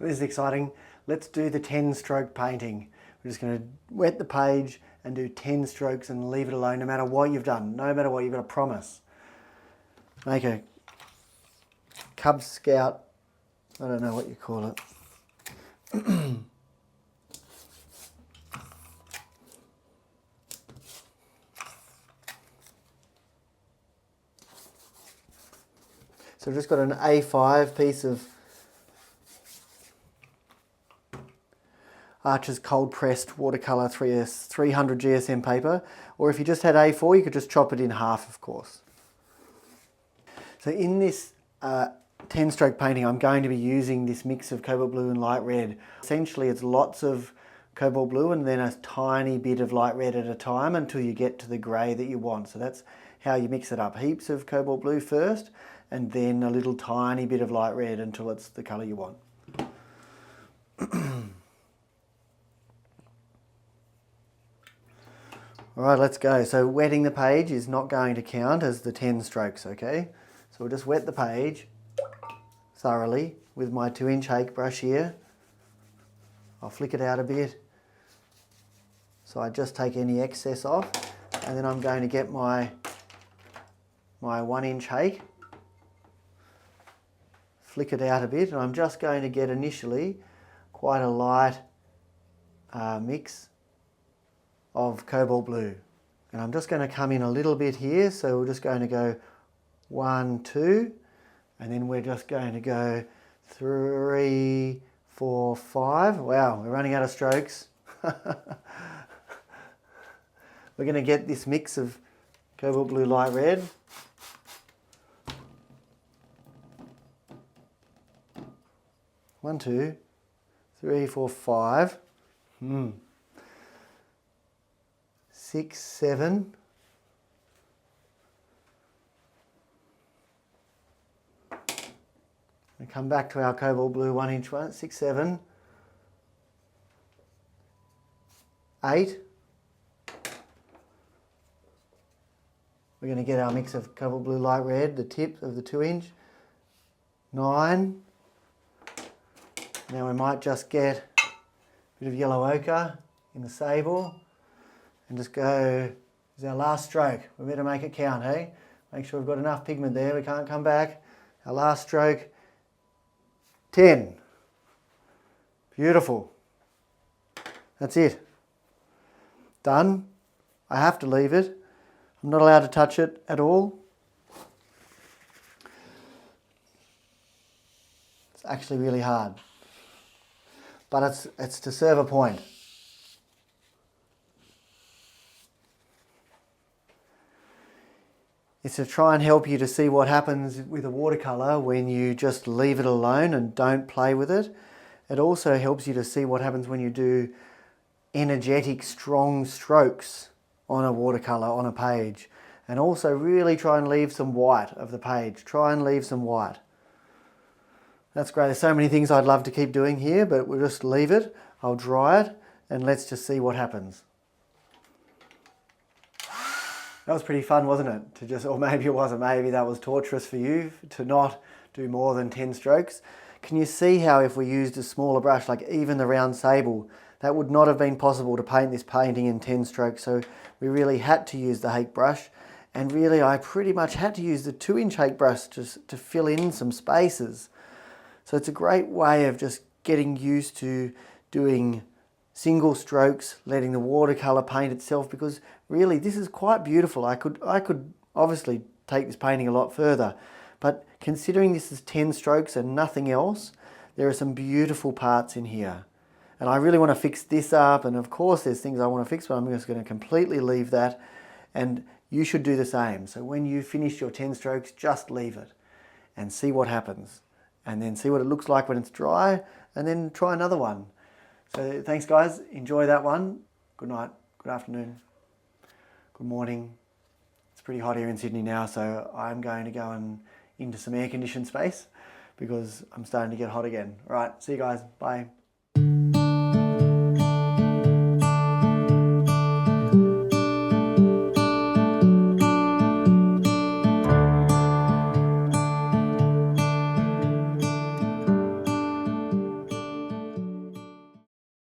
So this is exciting. Let's do the 10-stroke painting. We're just going to wet the page and do 10 strokes and leave it alone no matter what you've done, no matter what. You've got to promise. Make a Cub Scout, I don't know what you call it. So I've just got an A5 piece of Archer's cold pressed watercolour 300 GSM paper, or if you just had A4 you could just chop it in half, of course. So in this 10-stroke painting I'm going to be using this mix of cobalt blue and light red. Essentially it's lots of cobalt blue and then a tiny bit of light red at a time until you get to the grey that you want. So that's how you mix it up. Heaps of cobalt blue first and then a little tiny bit of light red until it's the colour you want. Alright, let's go. So wetting the page is not going to count as the 10 strokes, okay? So we'll just wet the page thoroughly with my 2-inch Hake brush here. I'll flick it out a bit. So I just take any excess off, and then I'm going to get my 1-inch Hake, flick it out a bit, and I'm just going to get initially quite a light mix of cobalt blue. And I'm just going to come in a little bit here, so we're just going to go 1, 2, and then we're just going to go 3, 4, 5. Wow, we're running out of strokes. We're going to get this mix of cobalt blue light red. One, 2, 3, 4, 5. 6, 7. And come back to our cobalt blue 1-inch one. 6, 7. 8. We're going to get our mix of cobalt blue light red, the tip of the 2-inch. 9. Now we might just get a bit of yellow ochre in the Sable and just go, this is our last stroke. We better make it count, hey? Make sure we've got enough pigment there, we can't come back. Our last stroke, 10. Beautiful. That's it. Done. I have to leave it. I'm not allowed to touch it at all. It's actually really hard. But it's to serve a point. It's to try and help you to see what happens with a watercolour when you just leave it alone and don't play with it. It also helps you to see what happens when you do energetic, strong strokes on a watercolour, on a page. And also really try and leave some white of the page. Try and leave some white. That's great. There's so many things I'd love to keep doing here, but we'll just leave it. I'll dry it and let's just see what happens. That was pretty fun, wasn't it? To just, or maybe it wasn't, maybe that was torturous for you to not do more than 10 strokes. Can you see how if we used a smaller brush, like even the round Sable, that would not have been possible to paint this painting in 10 strokes. So we really had to use the Hake brush. And really I pretty much had to use the 2-inch Hake brush to fill in some spaces. So it's a great way of just getting used to doing single strokes, letting the watercolour paint itself, because really this is quite beautiful. I could obviously take this painting a lot further, but considering this is 10 strokes and nothing else, there are some beautiful parts in here. And I really want to fix this up, and of course there's things I want to fix, but I'm just going to completely leave that, and you should do the same. So when you finish your 10 strokes, just leave it and see what happens, and then see what it looks like when it's dry, and then try another one. So thanks guys, enjoy that one. Good night, good afternoon, good morning. It's pretty hot here in Sydney now, so I'm going to go into some air-conditioned space because I'm starting to get hot again. All right, see you guys, bye.